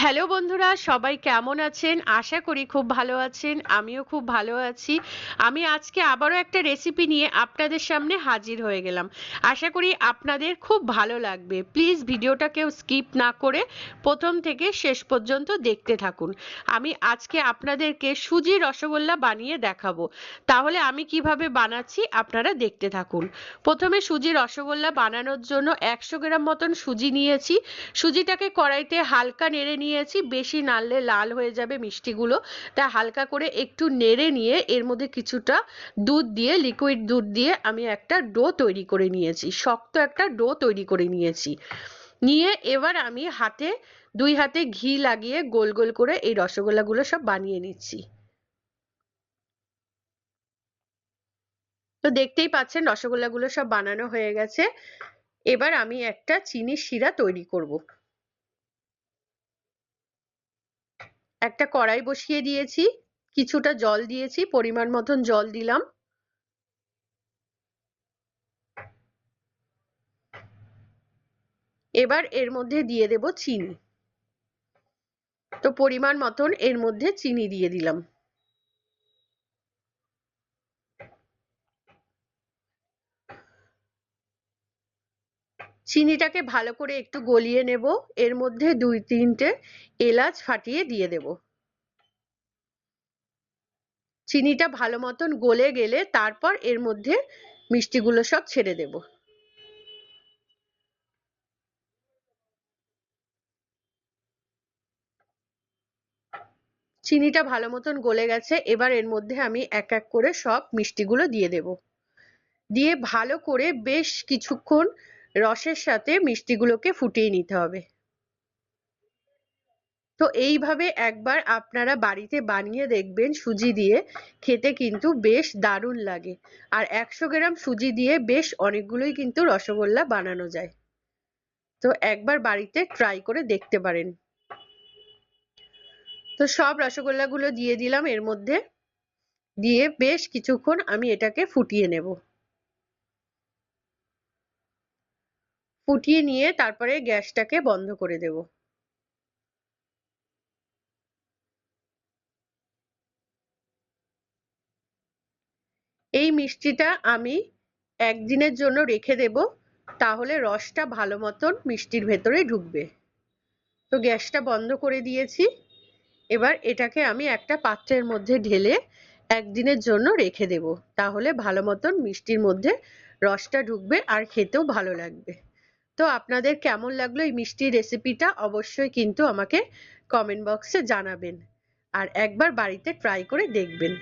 Hello বন্ধুরা, সবাই কেমন আছেন? আশা করি খুব ভালো আছেন। আমিও খুব ভালো আছি। আমি আজকে আবারও একটা রেসিপি নিয়ে আপনাদের সামনে হাজির হয়ে গেলাম। আশা করি আপনাদের খুব ভালো লাগবে। প্লিজ ভিডিওটা কেউ স্কিপ না করে প্রথম থেকে শেষ পর্যন্ত দেখতে থাকুন। আমি আজকে আপনাদেরকে সুজি রসগোল্লা বানিয়ে দেখাবো। তাহলে আমি কিভাবে বানাচ্ছি আপনারা দেখতে থাকুন। প্রথমে সুজি রসগোল্লা বানানোর জন্য 100 গ্রাম মতন সুজি নিয়েছি। সুজিটাকে কড়াইতে হালকা নেড়ে নিয়েছি, বেশি নাড়লে লাল হয়ে যাবে মিষ্টিগুলো। তা হালকা করে একটু নেড়ে নিয়ে এর মধ্যে কিছুটা দুধ দিয়ে, লিকুইড দুধ দিয়ে আমি একটা ডো তৈরি করে নিয়েছি, শক্ত একটা ডো তৈরি করে নিয়েছি। নিয়ে এবার আমি দুই হাতে ঘি লাগিয়ে গোল গোল করে এই রসগোল্লাগুলো সব বানিয়ে নিচ্ছি। তো দেখতেই পাচ্ছেন রসগোল্লাগুলো সব বানানো হয়ে গেছে। এবার আমি একটা চিনির শিরা তৈরি করব। একটা কড়াই বসিয়ে দিয়েছি, কিছুটা জল দিয়েছি, পরিমাণ মতন জল দিলাম। এবার এর মধ্যে দিয়ে দেব চিনি। তো পরিমাণ মতন এর মধ্যে চিনি দিয়ে দিলাম। চিনিটাকে ভালো করে একটু গলিয়ে নেব। এর মধ্যে 2-3টে এলাচ ফাটিয়ে দিয়ে দেব। চিনিটা ভালো মতন গলে গেলে তারপর এর মধ্যে মিষ্টিগুলো সব ছেড়ে দেব। চিনিটা ভালো মতন গলে গেছে। এবার এর মধ্যে আমি এক এক করে সব মিষ্টিগুলো দিয়ে দেব। দিয়ে ভালো করে বেশ কিছুক্ষণ রসের সাথে মিষ্টিগুলোকে ফুটিয়ে নিতে হবে। তো এইভাবে একবার আপনারা বাড়িতে বানিয়ে দেখবেন সুজি দিয়ে, খেতে কিন্তু বেশ দারুণ লাগে। আর 100 গ্রাম সুজি দিয়ে বেশ অনেকগুলোই কিন্তু রসগোল্লা বানানো যায়। তো একবার বাড়িতে ট্রাই করে দেখতে পারেন। তো সব রসগোল্লাগুলো দিয়ে দিলাম এর মধ্যে। দিয়ে বেশ কিছুক্ষণ আমি এটাকে ফুটিয়ে নেব। ফুটিয়ে নিয়ে তারপরে গ্যাসটাকে বন্ধ করে দেব। এই মিষ্টিটা আমি একদিনের জন্য রেখে দেব, তাহলে রসটা ভালো মতন মিষ্টির ভেতরে ঢুকবে। তো গ্যাসটা বন্ধ করে দিয়েছি। এবার এটাকে আমি একটা পাত্রের মধ্যে ঢেলে একদিনের জন্য রেখে দেব, তাহলে ভালো মতন মিষ্টির মধ্যে রসটা ঢুকবে আর খেতেও ভালো লাগবে। তো আপনাদের কেমন লাগলো এই মিষ্টির রেসিপিটা অবশ্যই কিন্তু আমাকে কমেন্ট বক্সে জানাবেন। আর একবার বাড়িতে ট্রাই করে দেখবেন।